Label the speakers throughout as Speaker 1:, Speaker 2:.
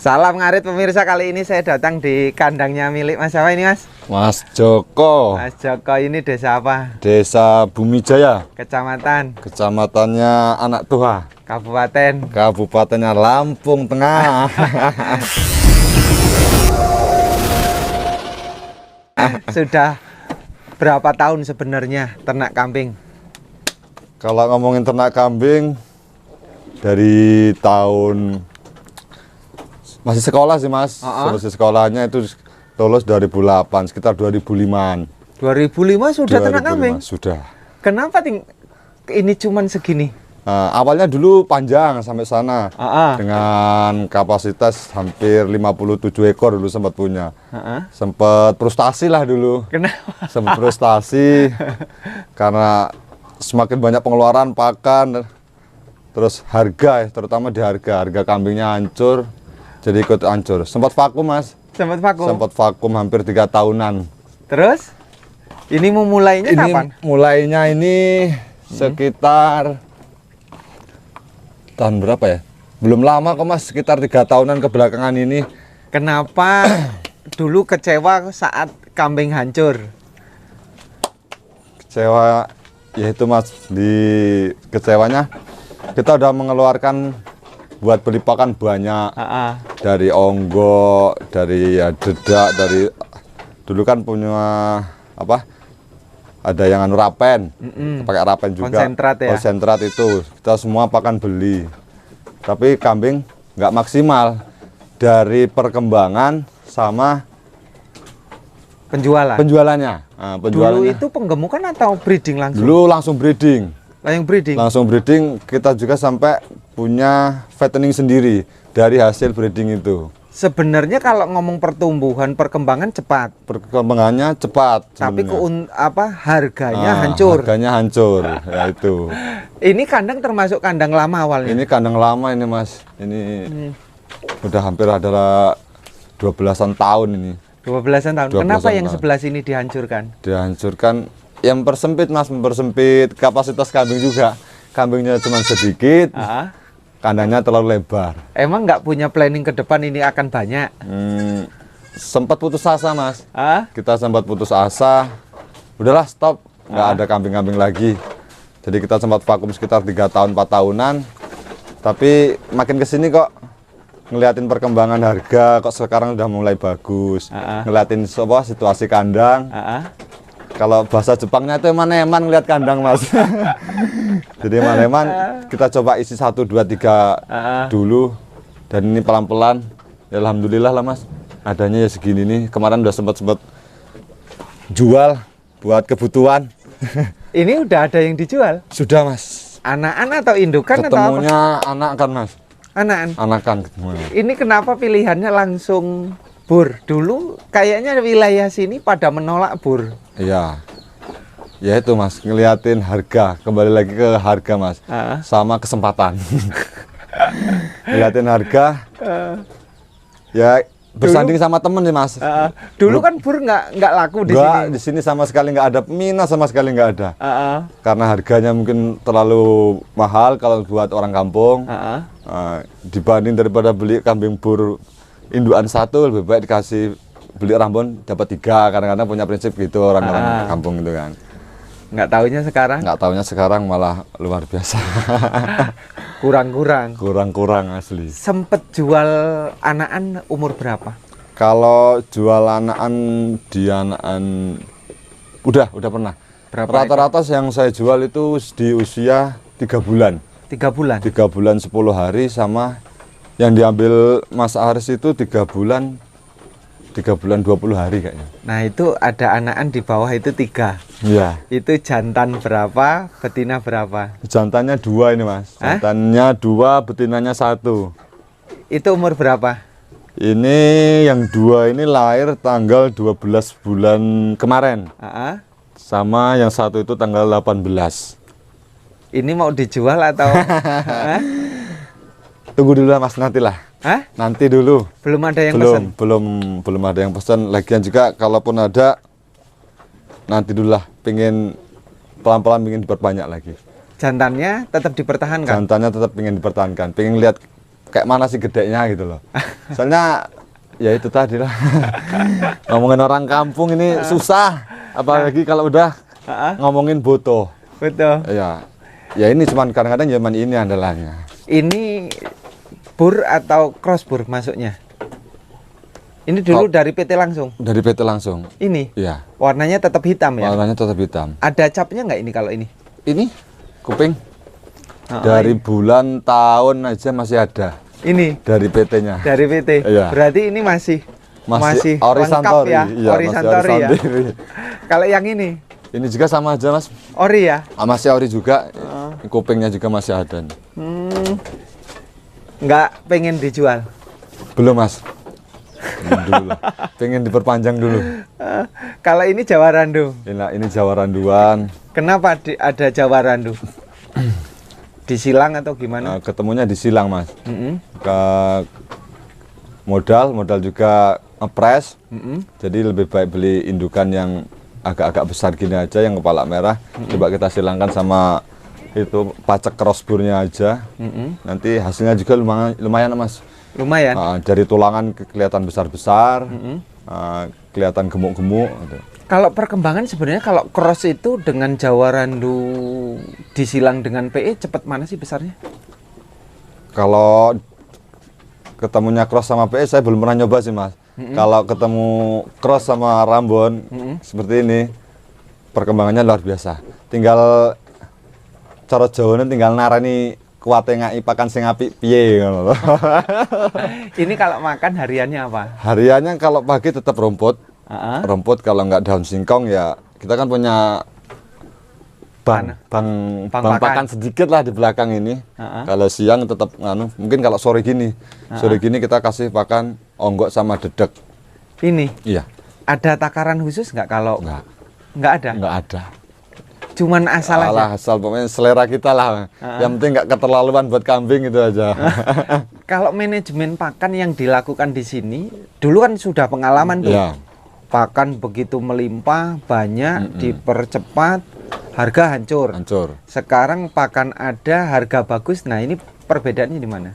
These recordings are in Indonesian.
Speaker 1: Salam ngarit pemirsa, kali ini saya datang di kandangnya milik Mas siapa ini Mas?
Speaker 2: Mas Joko.
Speaker 1: Mas Joko, ini desa apa?
Speaker 2: Desa Bumijaya.
Speaker 1: Kecamatan?
Speaker 2: Kecamatannya Anak Tuha.
Speaker 1: Kabupaten?
Speaker 2: Kabupatennya Lampung Tengah.
Speaker 1: Sudah berapa tahun sebenarnya ternak kambing?
Speaker 2: Kalau ngomongin ternak kambing, dari tahun masih sekolah sih Mas. Selesai sekolahnya itu lulus 2008, sekitar 2005-an.
Speaker 1: 2005 sudah ternak kambing?
Speaker 2: Sudah.
Speaker 1: Kenapa ini cuman segini?
Speaker 2: Awalnya dulu panjang sampai sana, dengan kapasitas hampir 57 ekor dulu sempat punya. Sempat frustasi lah dulu.
Speaker 1: Kenapa?
Speaker 2: Sempat frustasi karena semakin banyak pengeluaran pakan, terus harga, terutama di harga kambingnya hancur, jadi ikut hancur. Sempat vakum Mas.
Speaker 1: Sempat vakum?
Speaker 2: Sempat vakum hampir 3 tahunan.
Speaker 1: Terus? Ini mulainya kapan?
Speaker 2: Mulainya ini sekitar tahun berapa ya? Belum lama kok Mas, sekitar 3 tahunan kebelakangan ini.
Speaker 1: Kenapa dulu kecewa saat kambing hancur?
Speaker 2: Kecewa, yaitu Mas, di kecewanya kita udah mengeluarkan buat beli pakan banyak, dari onggok, dari dedak, dari dulu kan punya apa? Ada yang anu rapen, pakai rapen juga.
Speaker 1: Konsentrat ya?
Speaker 2: Konsentrat itu kita semua pakan beli, tapi kambing nggak maksimal dari perkembangan sama penjualannya. Nah,
Speaker 1: Dulu itu penggemukan atau breeding langsung?
Speaker 2: Dulu langsung breeding.
Speaker 1: Langsung breeding.
Speaker 2: Kita juga sampai punya fattening sendiri dari hasil breeding itu.
Speaker 1: Sebenarnya kalau ngomong pertumbuhan, perkembangan cepat.
Speaker 2: Perkembangannya cepat.
Speaker 1: Tapi harganya hancur.
Speaker 2: Harganya hancur, ya itu.
Speaker 1: Ini kandang termasuk kandang lama awalnya?
Speaker 2: Ini kandang lama ini Mas. Ini udah hampir adalah 12-an tahun ini.
Speaker 1: 12-an tahun. Kenapa yang sebelah sini dihancurkan?
Speaker 2: Dihancurkan, yang mempersempit Mas, mempersempit kapasitas kambing juga. Kambingnya cuma sedikit. Kandangnya terlalu lebar.
Speaker 1: Emang nggak punya planning ke depan ini akan banyak?
Speaker 2: Sempat putus asa Mas.
Speaker 1: Kita
Speaker 2: sempat putus asa. Udahlah stop, nggak ada kambing-kambing lagi. Jadi kita sempat vakum sekitar 3 tahun 4 tahunan. Tapi makin kesini kok ngeliatin perkembangan harga, kok sekarang udah mulai bagus. Ngeliatin situasi kandang. Kalau bahasa Jepangnya itu eman-eman ngeliat kandang Mas. Jadi eman-eman kita coba isi 1, 2, 3 dulu. Dan ini pelan-pelan, ya alhamdulillah lah Mas. Adanya ya segini nih. Kemarin udah sempat jual buat kebutuhan.
Speaker 1: Ini udah ada yang dijual?
Speaker 2: Sudah Mas.
Speaker 1: Anak-anak atau indukan atau apa?
Speaker 2: Ketemunya anak kan Mas. Anakan ketemunya.
Speaker 1: Ini kenapa pilihannya langsung bur? Dulu kayaknya wilayah sini pada menolak bur.
Speaker 2: Iya, ya itu Mas, ngeliatin harga, kembali lagi ke harga Mas, sama kesempatan. Ngeliatin harga, ya bersanding sama temen nih Mas.
Speaker 1: Dulu kan bur nggak laku di sini.
Speaker 2: Di sini sama sekali nggak ada, minat sama sekali nggak ada. Karena harganya mungkin terlalu mahal kalau buat orang kampung. Dibanding daripada beli kambing bur indukan 1, lebih baik dikasih beli Rambon dapat 3, kadang-kadang punya prinsip gitu orang-orang kampung itu kan.
Speaker 1: Nggak taunya sekarang
Speaker 2: malah luar biasa. kurang asli.
Speaker 1: Sempet jual anakan umur berapa?
Speaker 2: Kalau jual anakan di anakan udah pernah. Rata-rata yang saya jual itu di usia 3 bulan.
Speaker 1: 3 bulan?
Speaker 2: 3 bulan 10 hari, sama yang diambil Mas Aris itu 3 bulan 20 hari kayaknya.
Speaker 1: Nah itu ada anakan di bawah itu 3.
Speaker 2: Iya.
Speaker 1: Itu jantan berapa, betina berapa?
Speaker 2: Jantannya 2 ini Mas. Jantannya 2, betinanya 1.
Speaker 1: Itu umur berapa?
Speaker 2: Ini yang 2 ini lahir tanggal 12 bulan kemarin. Sama yang 1 itu tanggal 18.
Speaker 1: Ini mau dijual atau?
Speaker 2: Tunggu dulu lah Mas, nantilah. Nanti dulu.
Speaker 1: Belum ada yang pesan?
Speaker 2: Belum ada yang pesan. Lagian juga kalaupun ada, nanti dulu lah. Pengen pelan-pelan pengen diperbanyak lagi.
Speaker 1: Jantannya tetap dipertahankan?
Speaker 2: Jantannya tetap pengen dipertahankan. Pengen lihat kayak mana sih gedenya gitu loh. Soalnya ya itu tadi lah. Ngomongin orang kampung ini susah, apalagi kalau udah ngomongin boto.
Speaker 1: Betul.
Speaker 2: Ya, ya ini cuman kadang-kadang zaman ini andalannya.
Speaker 1: Ini bur atau cross bur masuknya? Ini dulu dari PT langsung?
Speaker 2: Dari PT langsung.
Speaker 1: Ini?
Speaker 2: Iya.
Speaker 1: Warnanya tetap hitam ya?
Speaker 2: Warnanya tetap hitam.
Speaker 1: Ada capnya nggak ini kalau ini?
Speaker 2: Ini kuping. Dari bulan tahun aja masih ada.
Speaker 1: Ini?
Speaker 2: Dari PT-nya.
Speaker 1: Dari PT?
Speaker 2: Iya.
Speaker 1: Berarti ini masih
Speaker 2: ori
Speaker 1: lengkap
Speaker 2: Santori.
Speaker 1: ya?
Speaker 2: Iya,
Speaker 1: Ori
Speaker 2: masih
Speaker 1: Santori
Speaker 2: ori
Speaker 1: ya?
Speaker 2: Santori.
Speaker 1: Kalau yang ini?
Speaker 2: Ini juga sama aja mas.
Speaker 1: Ori ya?
Speaker 2: Masih ori juga. Kupingnya juga masih ada.
Speaker 1: Nggak pengen dijual?
Speaker 2: Belum mas. Dulu. Pengen diperpanjang dulu.
Speaker 1: Kalau ini Jawa Randu?
Speaker 2: Ini Jawa Randuan.
Speaker 1: Kenapa ada Jawa Randu? Disilang atau gimana?
Speaker 2: Ketemunya di silang mas. Ke modal juga ngepres. Jadi lebih baik beli indukan yang agak-agak besar gini aja, yang kepala merah. Coba kita silangkan sama itu pacek crossburnya aja. Nanti hasilnya juga lumayan mas.
Speaker 1: Lumayan.
Speaker 2: Dari tulangan kelihatan besar-besar, kelihatan gemuk-gemuk. Gitu.
Speaker 1: Kalau perkembangan sebenarnya kalau cross itu dengan Jawa Randu disilang dengan PE cepat mana sih besarnya?
Speaker 2: Kalau ketemunya cross sama PE saya belum pernah nyoba sih mas. Kalau ketemu cross sama Rambon seperti ini, perkembangannya luar biasa. Tinggal cara Jawane tinggal narani kuwate ngaki pakan sing apik piye ngono lho.
Speaker 1: Ini kalau makan hariannya apa?
Speaker 2: Hariannya kalau pagi tetap rumput. Rumput, kalau nggak daun singkong ya kita kan punya bang pakan sedikit lah di belakang ini. Kalau siang tetap mungkin kalau sore gini kita kasih pakan onggok sama dedek.
Speaker 1: Ini?
Speaker 2: Iya.
Speaker 1: Ada takaran khusus nggak kalau? Nggak ada? Nggak ada. Cuman asal aja?
Speaker 2: Asal, pokoknya selera kita lah. Yang penting nggak keterlaluan buat kambing itu aja.
Speaker 1: Kalau manajemen pakan yang dilakukan di sini, dulu kan sudah pengalaman tuh.
Speaker 2: Iya.
Speaker 1: Pakan begitu melimpah, banyak, dipercepat, harga hancur. Sekarang pakan ada, harga bagus. Nah ini perbedaannya di mana?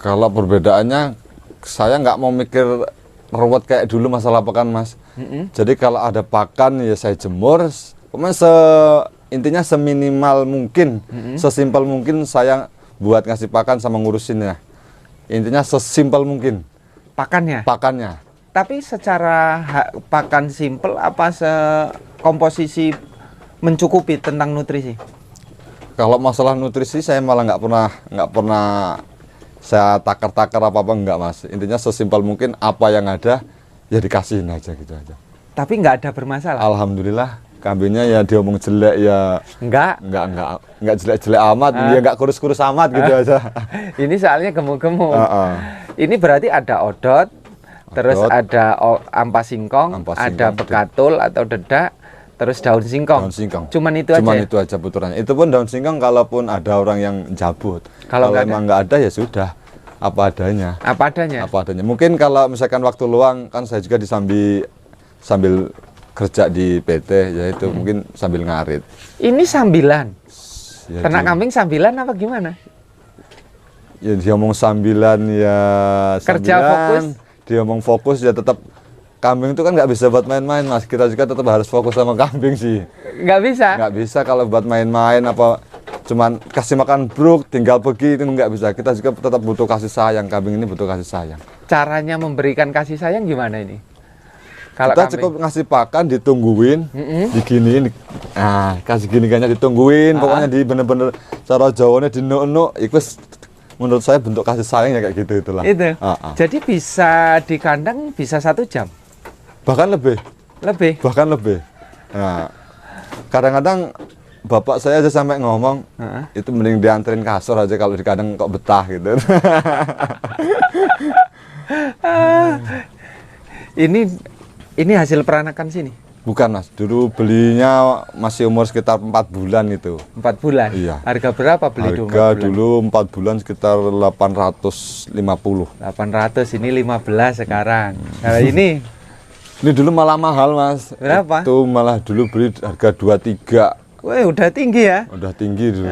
Speaker 2: Kalau perbedaannya, saya nggak mau mikir ruwet kayak dulu masalah pakan mas. Jadi kalau ada pakan ya saya jemur. Intinya seminimal mungkin, sesimpel mungkin saya buat ngasih pakan sama ngurusinnya. Intinya sesimpel mungkin.
Speaker 1: Pakannya?
Speaker 2: Pakannya.
Speaker 1: Tapi secara pakan simpel apa komposisi mencukupi tentang nutrisi?
Speaker 2: Kalau masalah nutrisi saya malah nggak pernah saya takar-takar apa enggak mas. Intinya sesimpel mungkin apa yang ada ya dikasihin aja gitu aja.
Speaker 1: Tapi nggak ada bermasalah.
Speaker 2: Alhamdulillah kambingnya ya diomong jelek ya enggak jelek-jelek amat, ya nggak kurus-kurus amat gitu aja. Ini
Speaker 1: soalnya gemuk-gemuk. Ini berarti ada odot. Terus ada ampas singkong, ada bekatul atau dedak, terus daun singkong. Cuman itu aja
Speaker 2: puterannya. Itu pun daun singkong kalaupun ada orang yang jabut. Kalau emang nggak ada ya sudah, apa adanya.
Speaker 1: Apa adanya.
Speaker 2: Mungkin kalau misalkan waktu luang kan saya juga sambil kerja di PT, yaitu mungkin sambil ngarit.
Speaker 1: Ini sambilan.
Speaker 2: Ya,
Speaker 1: ternak kambing sambilan apa gimana?
Speaker 2: Ya dia ngomong sambilan ya.
Speaker 1: Kerja fokus.
Speaker 2: Dia ngomong fokus ya tetap kambing itu kan nggak bisa buat main-main mas. Kita juga tetap harus fokus sama kambing sih. Nggak bisa kalau buat main-main apa cuman kasih makan bruk tinggal pergi itu nggak bisa. Kita juga tetap butuh kasih sayang. Kambing ini butuh kasih sayang.
Speaker 1: Caranya memberikan kasih sayang gimana ini? Kalau
Speaker 2: kita cukup ngasih pakan, ditungguin, diginiin, kasih gini-gininya ditungguin, pokoknya di bener-bener cara Jawanya dinuk-nuk, menurut saya bentuk kasih sayang ya kayak gitu itulah.
Speaker 1: Itu. Jadi bisa di kandang bisa 1 jam.
Speaker 2: Bahkan lebih. Bahkan lebih. Nah, kadang-kadang bapak saya aja sampai ngomong itu mending dianterin kasur aja kalau di kandang kok betah gitu.
Speaker 1: Ini hasil peranakan sini.
Speaker 2: Bukan mas, dulu belinya masih umur sekitar 4 bulan itu.
Speaker 1: 4 bulan?
Speaker 2: Iya.
Speaker 1: Harga berapa beli dulu?
Speaker 2: Harga dulu 4 bulan sekitar 850.
Speaker 1: 800, ini 15 sekarang. Nah ini?
Speaker 2: Ini dulu malah mahal mas.
Speaker 1: Berapa?
Speaker 2: Itu malah dulu beli harga 23.
Speaker 1: Wah udah tinggi ya?
Speaker 2: Udah tinggi dulu.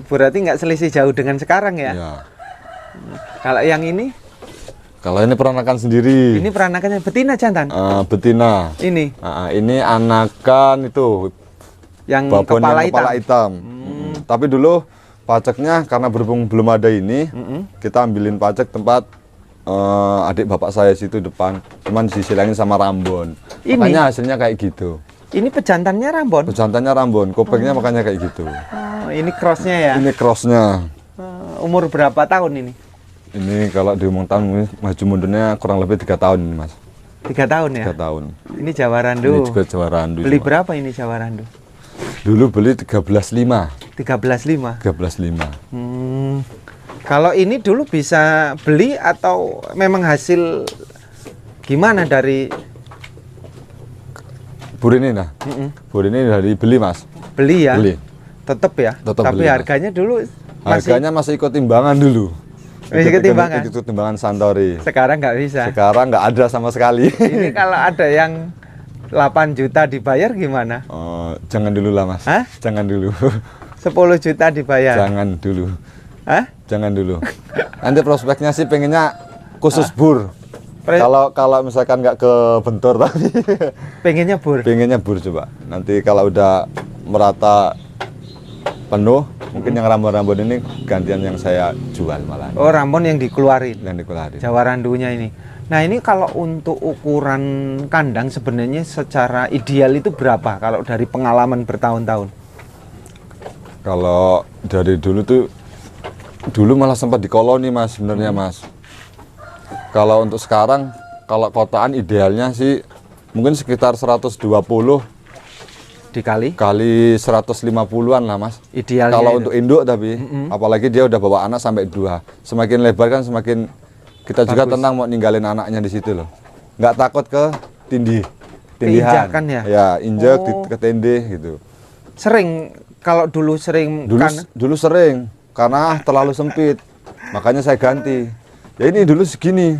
Speaker 1: Berarti nggak selisih jauh dengan sekarang ya?
Speaker 2: Iya.
Speaker 1: Kalau yang ini?
Speaker 2: Kalau ini peranakan sendiri.
Speaker 1: Ini peranakannya betina jantan?
Speaker 2: Betina. Ini anakan itu.
Speaker 1: Yang
Speaker 2: babon kepala yang kepala hitam. Tapi dulu paceknya karena berhubung belum ada ini, kita ambilin pacek tempat adik bapak saya situ depan. Cuman disilangin sama Rambon. Makanya hasilnya kayak gitu.
Speaker 1: Ini pejantannya Rambon?
Speaker 2: Pejantannya Rambon, kopengnya makanya kayak gitu.
Speaker 1: Ini crossnya ya?
Speaker 2: Ini crossnya.
Speaker 1: Umur berapa tahun ini?
Speaker 2: Ini kalau diumum tahun maju mundurnya kurang lebih 3 tahun ini, Mas.
Speaker 1: 3 tahun ya?
Speaker 2: 3 tahun.
Speaker 1: Ini Jawa Randu.
Speaker 2: Ini juga Jawa Randu.
Speaker 1: Beli berapa ini Jawa Randu?
Speaker 2: Dulu beli 13.500.
Speaker 1: 13.500?
Speaker 2: 13.500.
Speaker 1: Kalau ini dulu bisa beli atau memang hasil gimana dari
Speaker 2: Burini nah? Burini dari beli, Mas.
Speaker 1: Beli ya?
Speaker 2: Beli.
Speaker 1: Tetap ya?
Speaker 2: Tetap
Speaker 1: tapi
Speaker 2: beli,
Speaker 1: harganya dulu
Speaker 2: harganya masih ikut timbangan dulu.
Speaker 1: Ikut timbangan?
Speaker 2: Ikut timbangan Santori.
Speaker 1: Sekarang nggak bisa?
Speaker 2: Sekarang nggak ada sama sekali.
Speaker 1: Ini kalau ada yang 8 juta dibayar gimana?
Speaker 2: Jangan dulu lah, Mas.
Speaker 1: Hah?
Speaker 2: Jangan dulu.
Speaker 1: 10 juta dibayar?
Speaker 2: Jangan dulu.
Speaker 1: Hah?
Speaker 2: Jangan dulu. Nanti prospeknya sih pengennya khusus bur. Kalau misalkan nggak ke bentor tapi
Speaker 1: pengennya bur.
Speaker 2: Pengennya bur coba. Nanti kalau udah merata penuh, mungkin yang rambon-rambon ini gantian yang saya jual malah.
Speaker 1: Oh, rambon yang dikeluarin.
Speaker 2: Yang dikeluarin.
Speaker 1: Jawa Randunya ini. Nah, ini kalau untuk ukuran kandang sebenarnya secara ideal itu berapa kalau dari pengalaman bertahun-tahun?
Speaker 2: Kalau dari dulu malah sempat di koloni, Mas, sebenarnya, Mas. Kalau untuk sekarang, kalau kotaan idealnya sih mungkin sekitar 120
Speaker 1: dikali
Speaker 2: 150-an lah, Mas.
Speaker 1: Idealnya
Speaker 2: kalau
Speaker 1: itu.
Speaker 2: Untuk induk tapi apalagi dia udah bawa anak sampai 2. Semakin lebar kan semakin kita juga tenang mau ninggalin anaknya di situ loh. Nggak takut ke tindihan.
Speaker 1: Keinjakan ya?
Speaker 2: Ya, injek ke tindih gitu.
Speaker 1: Sering kalau dulu sering
Speaker 2: dulu sering karena terlalu sempit. Makanya saya ganti. Ya ini dulu segini.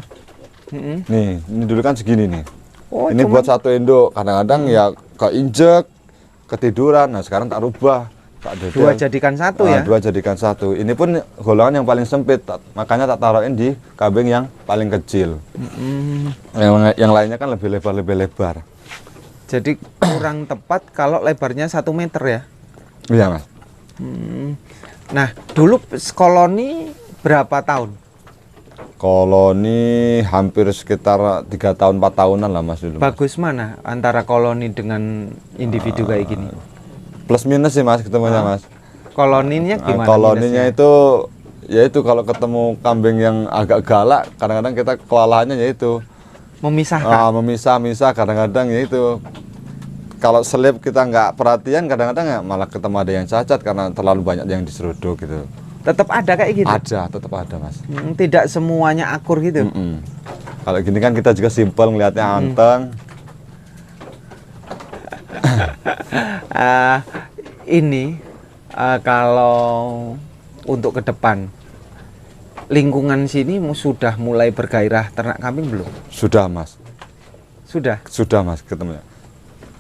Speaker 2: Nih, ini dulu kan segini nih.
Speaker 1: Oh,
Speaker 2: ini buat satu induk. Kadang-kadang ya keinjek, ketiduran. Nah, sekarang tak rubah. Tak
Speaker 1: dua jadikan satu ya?
Speaker 2: 2 jadikan 1. Ini pun golongan yang paling sempit. Makanya tak taruhin di kambing yang paling kecil. Yang lainnya kan lebih lebar.
Speaker 1: Jadi kurang tepat kalau lebarnya 1 meter ya?
Speaker 2: Iya, Mas.
Speaker 1: Nah, dulu koloni berapa tahun?
Speaker 2: Koloni hampir sekitar 3 tahun 4 tahunan lah, Mas, dulu.
Speaker 1: Bagus mana antara koloni dengan individu kayak gini?
Speaker 2: Plus minus sih, Mas, ketemunya, Mas.
Speaker 1: Koloninya gimana?
Speaker 2: Koloninya itu ya itu kalau ketemu kambing yang agak galak, kadang-kadang kita kewalahannya yaitu
Speaker 1: memisahkan.
Speaker 2: Memisah kadang-kadang ya itu. Kalau selip kita nggak perhatian, kadang-kadang ya malah ketemu ada yang cacat karena terlalu banyak yang diseruduk gitu.
Speaker 1: Tetap ada kayak gitu?
Speaker 2: Ada, tetap ada, Mas.
Speaker 1: Tidak semuanya akur gitu?
Speaker 2: Kalau gini kan kita juga simpel ngelihatnya anteng.
Speaker 1: Kalau untuk ke depan, lingkungan sini sudah mulai bergairah ternak kambing belum?
Speaker 2: Sudah, Mas.
Speaker 1: Sudah?
Speaker 2: Sudah, Mas, ketemunya.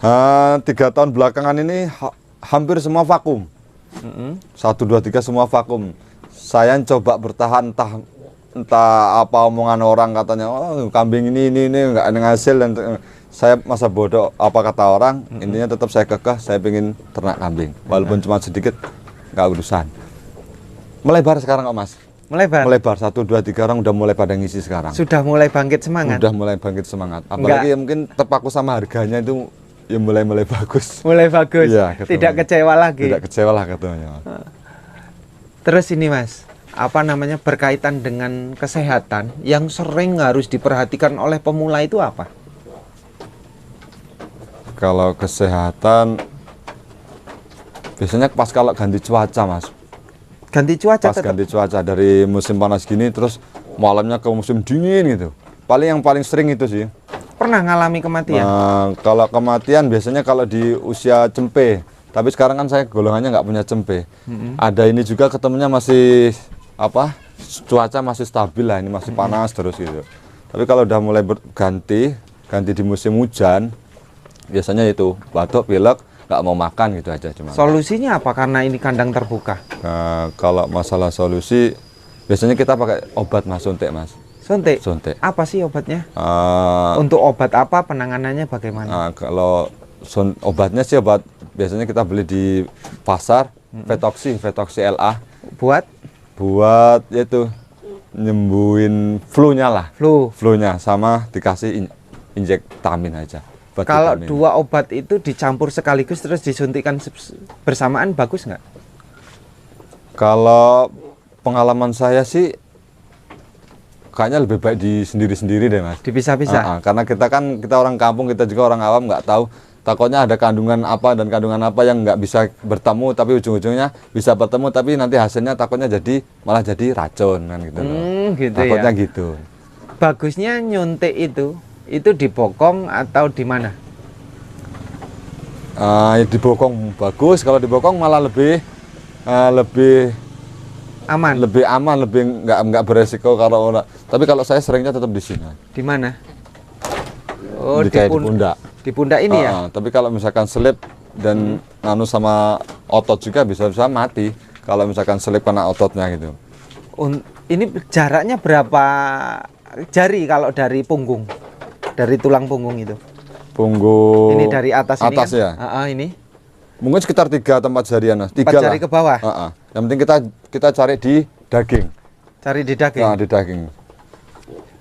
Speaker 2: 3 tahun belakangan ini hampir semua vakum. 1, 2, 3 semua vakum. Saya coba bertahan entah apa omongan orang katanya, oh kambing ini nggak ada hasil, dan saya masa bodoh apa kata orang. Intinya tetap saya kekeh, saya pengen ternak kambing walaupun cuma sedikit, nggak urusan. Melebar sekarang kok, Mas. Melebar 1, 2, 3 orang udah mulai pada ngisi sekarang.
Speaker 1: Sudah mulai bangkit semangat.
Speaker 2: Udah mulai bangkit semangat. Apalagi ya mungkin terpaku sama harganya itu ya mulai bagus.
Speaker 1: Mulai bagus.
Speaker 2: Ya,
Speaker 1: tidak kecewa lagi.
Speaker 2: Tidak kecewa lah katanya.
Speaker 1: Terus ini, Mas, apa namanya, berkaitan dengan kesehatan yang sering harus diperhatikan oleh pemula itu apa?
Speaker 2: Kalau kesehatan biasanya pas kalau ganti cuaca, Mas.
Speaker 1: Ganti cuaca?
Speaker 2: Pas ganti cuaca dari musim panas gini terus malamnya ke musim dingin gitu. Yang paling sering itu sih.
Speaker 1: Pernah ngalami kematian?
Speaker 2: Kalau kematian biasanya kalau di usia cempe. Tapi sekarang kan saya golongannya nggak punya cempe. Ada ini juga ketemunya masih cuaca masih stabil lah, ini masih panas terus gitu. Tapi kalau udah mulai ganti di musim hujan, biasanya itu batuk, pilek, nggak mau makan gitu aja cuma.
Speaker 1: Solusinya apa? Karena ini kandang terbuka.
Speaker 2: Kalau masalah solusi, Biasanya kita pakai obat mas, suntik mas.
Speaker 1: Suntik?
Speaker 2: Suntik.
Speaker 1: Apa sih obatnya? Untuk obat apa, penanganannya bagaimana?
Speaker 2: Kalau obatnya sih obat biasanya kita beli di pasar, Vetoxy LA. Buat itu nyembuhin flu-nya lah. Flu-nya sama dikasih injek vitamin aja.
Speaker 1: Kalau dua obat itu dicampur sekaligus terus disuntikkan bersamaan bagus nggak?
Speaker 2: Kalau pengalaman saya sih kayaknya lebih baik di sendiri-sendiri deh mas.
Speaker 1: Dipisah-pisah.
Speaker 2: Karena kita orang kampung, kita juga orang awam nggak tahu. Takutnya ada kandungan apa dan kandungan apa yang nggak bisa bertemu, tapi ujung-ujungnya bisa bertemu, tapi nanti hasilnya takutnya malah jadi racun kan gitu.
Speaker 1: Gitu
Speaker 2: takutnya
Speaker 1: ya?
Speaker 2: Gitu.
Speaker 1: Bagusnya nyuntik itu di bokong atau di mana?
Speaker 2: Di bokong bagus. Kalau di bokong malah lebih
Speaker 1: aman.
Speaker 2: Lebih aman, lebih nggak beresiko kalau orang. Tapi kalau saya seringnya tetap di sini.
Speaker 1: Di mana?
Speaker 2: Oh, di pundak.
Speaker 1: Di pundak ini ya?
Speaker 2: Tapi kalau misalkan selip dan nganu sama otot juga bisa mati. Kalau misalkan selip kena ototnya gitu.
Speaker 1: Ini jaraknya berapa jari kalau dari punggung? Dari tulang punggung itu?
Speaker 2: Punggung.
Speaker 1: Ini dari atas ini kan?
Speaker 2: Ya?
Speaker 1: Ini?
Speaker 2: Mungkin sekitar 3 atau 4 jarian.
Speaker 1: 4 jari ke bawah?
Speaker 2: Yang penting kita cari di daging.
Speaker 1: Cari di daging?
Speaker 2: Di daging.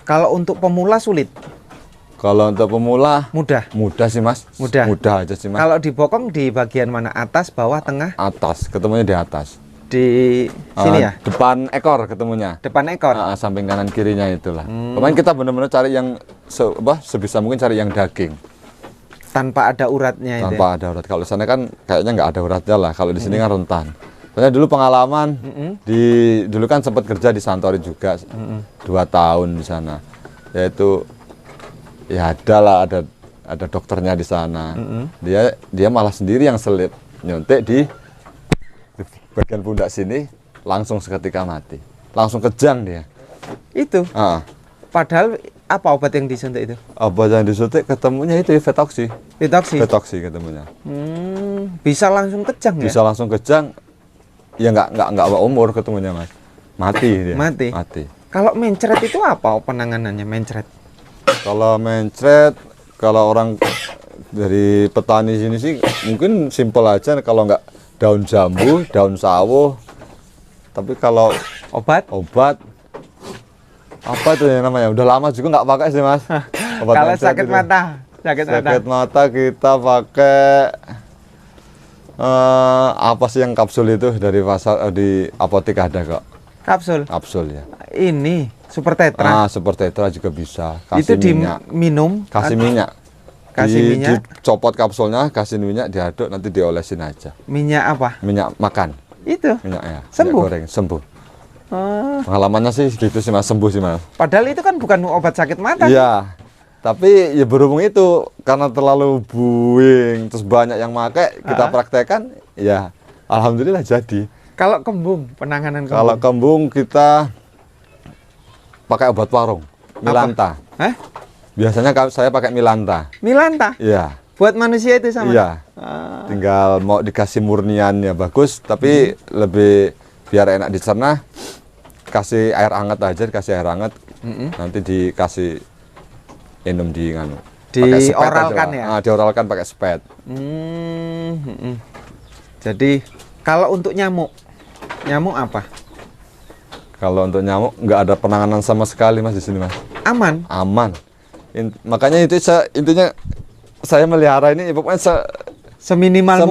Speaker 1: Kalau untuk pemula sulit?
Speaker 2: Kalau untuk pemula
Speaker 1: mudah
Speaker 2: sih mas. Mudah aja sih mas.
Speaker 1: Kalau di bokong di bagian mana? Atas, bawah, tengah?
Speaker 2: Atas, ketemunya di atas.
Speaker 1: Di sini ya?
Speaker 2: Depan ekor ketemunya.
Speaker 1: Depan ekor?
Speaker 2: Samping kanan kirinya itulah. Kemarin kita benar-benar cari yang sebisa mungkin cari yang daging.
Speaker 1: Tanpa ada uratnya itu?
Speaker 2: Tanpa ada urat. Kalau di sana kan kayaknya nggak ada uratnya lah. Kalau di sini kan rentan. Soalnya dulu pengalaman, dulu kan sempat kerja di Santori juga. 2 tahun di sana. Yaitu ya ada dokternya di sana. Dia malah sendiri yang selip, nyuntik di bagian pundak sini, langsung seketika mati, langsung kejang dia.
Speaker 1: Itu. Padahal apa obat yang disuntik itu?
Speaker 2: Obat yang disuntik ketemunya itu Vetoxy. Vetoxy ketemunya.
Speaker 1: Bisa langsung kejang ya?
Speaker 2: Bisa langsung kejang. Ya nggak umur ketemunya mas. Mati dia.
Speaker 1: Mati. Kalau mencret itu apa penanganannya mencret?
Speaker 2: Kalau mencret, kalau orang dari petani sini sih mungkin simpel aja. Kalau nggak daun jambu, daun sawo. Tapi kalau obat apa itu yang namanya? Udah lama juga nggak pakai sih mas.
Speaker 1: Kalau sakit mata
Speaker 2: kita pakai apa sih yang kapsul itu dari pasar di apotek ada kok. Kapsul ya.
Speaker 1: Ini Super Tetra.
Speaker 2: Super Tetra juga bisa.
Speaker 1: Kasih itu diminum.
Speaker 2: Kasih minyak. Dicopot kapsulnya, kasih minyak, diaduk, nanti diolesin aja.
Speaker 1: Minyak apa?
Speaker 2: Minyak makan.
Speaker 1: Itu.
Speaker 2: Minyaknya.
Speaker 1: Sembuh.
Speaker 2: Minyak goreng, sembuh. Pengalamannya sih gitu sih mas, sembuh sih mas.
Speaker 1: Padahal itu kan bukan obat sakit mata.
Speaker 2: Iya. Tapi ya berhubung itu karena terlalu booming, terus banyak yang pakai, kita praktekkan, ya alhamdulillah jadi.
Speaker 1: Kalau kembung, penanganan kembung?
Speaker 2: Kalau kembung kita pakai obat warung, Milanta. Biasanya saya pakai Milanta.
Speaker 1: Milanta?
Speaker 2: Iya.
Speaker 1: Buat manusia itu sama?
Speaker 2: Iya. Tinggal mau dikasih murniannya bagus, tapi lebih biar enak dicerna, kasih air hangat aja, dikasih air hangat, nanti dikasih minum
Speaker 1: dioralkan ya?
Speaker 2: Dioralkan pakai spet.
Speaker 1: Jadi kalau untuk nyamuk apa?
Speaker 2: Kalau untuk nyamuk nggak ada penanganan sama sekali mas di sini mas.
Speaker 1: Aman?
Speaker 2: Aman. Makanya itu intinya saya melihara ini pokoknya seminimal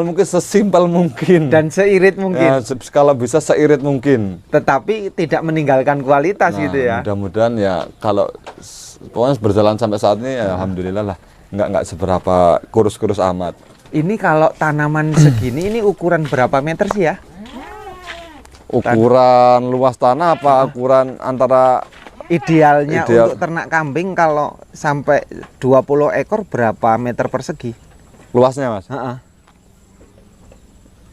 Speaker 2: mungkin, sesimpel mungkin dan
Speaker 1: seirit mungkin.
Speaker 2: Kalau bisa seirit mungkin.
Speaker 1: Tetapi tidak meninggalkan kualitas gitu ya.
Speaker 2: Mudah-mudahan ya kalau pokoknya berjalan sampai saat ini ya alhamdulillah lah. Nggak seberapa kurus-kurus amat.
Speaker 1: Ini kalau tanaman segini ini ukuran berapa meter sih ya?
Speaker 2: Ukuran luas tanah apa ukuran antara
Speaker 1: idealnya untuk ternak kambing kalau sampai 20 ekor berapa meter persegi?
Speaker 2: Luasnya mas?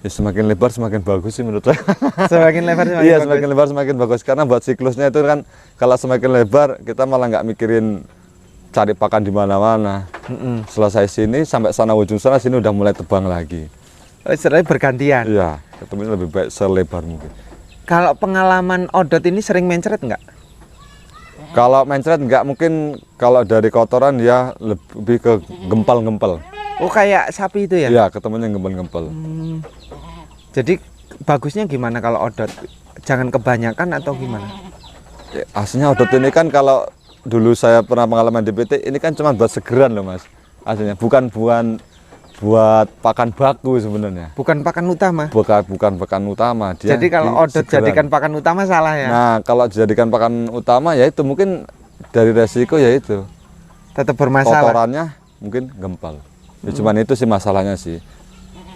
Speaker 2: Ya, semakin lebar semakin bagus sih menurut saya.
Speaker 1: Semakin lebar semakin
Speaker 2: bagus? Semakin lebar semakin bagus. Karena buat siklusnya itu kan kalau semakin lebar kita malah nggak mikirin cari pakan di mana-mana. Selesai sini sampai sana ujung sana sini udah mulai tebang lagi.
Speaker 1: Istilahnya bergantian?
Speaker 2: Iya, ketemunya lebih baik selebar mungkin.
Speaker 1: Kalau pengalaman Odot ini sering mencret nggak?
Speaker 2: Kalau mencret nggak, mungkin kalau dari kotoran ya lebih ke gempal-gempal.
Speaker 1: Oh, kayak sapi itu ya?
Speaker 2: Iya, ketemunya gempal-gempal.
Speaker 1: Jadi bagusnya gimana kalau Odot? Jangan kebanyakan atau gimana?
Speaker 2: Aslinya Odot ini kan kalau dulu saya pernah pengalaman di PT, ini kan cuma buat segeran loh Mas. Aslinya bukan buat pakan baku sebenarnya.
Speaker 1: Bukan pakan utama.
Speaker 2: Bukan pakan utama. Dia
Speaker 1: jadi kalau Odot jadikan pakan utama salah ya.
Speaker 2: Nah, kalau dijadikan pakan utama ya itu mungkin dari resiko ya itu.
Speaker 1: Tetap bermasalah.
Speaker 2: Kotorannya mungkin gempal. Ya, cuman itu sih masalahnya sih.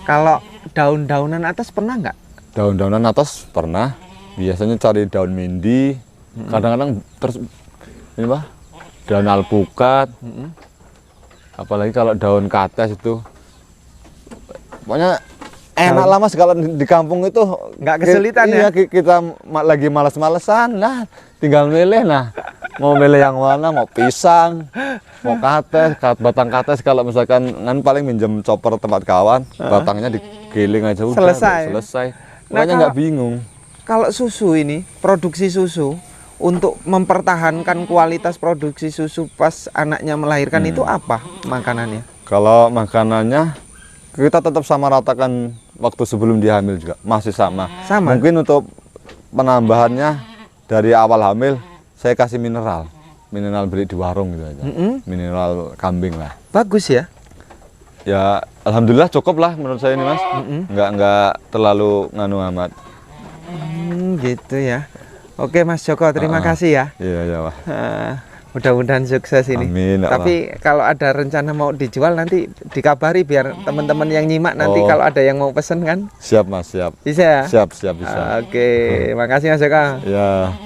Speaker 1: Kalau daun-daunan atas pernah nggak?
Speaker 2: Daun-daunan atas pernah. Biasanya cari daun mindi. Kadang-kadang terus ini Pak, daun alpukat. Apalagi kalau daun kates itu. Pokoknya enak lah Mas kalau di kampung itu
Speaker 1: nggak kesulitan ya.
Speaker 2: Kita lagi malas-malesan lah, tinggal milih. Nah, mau milih yang mana, mau pisang, mau kates, batang kates. Kalau misalkan kan paling minjem chopper tempat kawan, batangnya digiling aja udah selesai. Makanya nggak bingung.
Speaker 1: Kalau susu ini, produksi susu untuk mempertahankan kualitas produksi susu pas anaknya melahirkan itu apa makanannya?
Speaker 2: Kalau makanannya kita tetap sama ratakan waktu sebelum dia hamil juga, masih sama. Mungkin untuk penambahannya dari awal hamil saya kasih mineral beli di warung gitu aja. Mineral kambing lah.
Speaker 1: Bagus ya?
Speaker 2: Ya alhamdulillah cukup lah menurut saya ini Mas. Nggak terlalu nganu amat.
Speaker 1: Gitu ya. Oke Mas Joko, terima kasih ya.
Speaker 2: Iya Pak.
Speaker 1: Mudah-mudahan sukses ini.
Speaker 2: Amin.
Speaker 1: Tapi kalau ada rencana mau dijual nanti dikabari biar teman-teman yang nyimak nanti kalau ada yang mau pesen kan.
Speaker 2: Siap Mas, siap.
Speaker 1: Bisa ya?
Speaker 2: Siap bisa.
Speaker 1: Oke, makasih Mas Joko.
Speaker 2: Ya.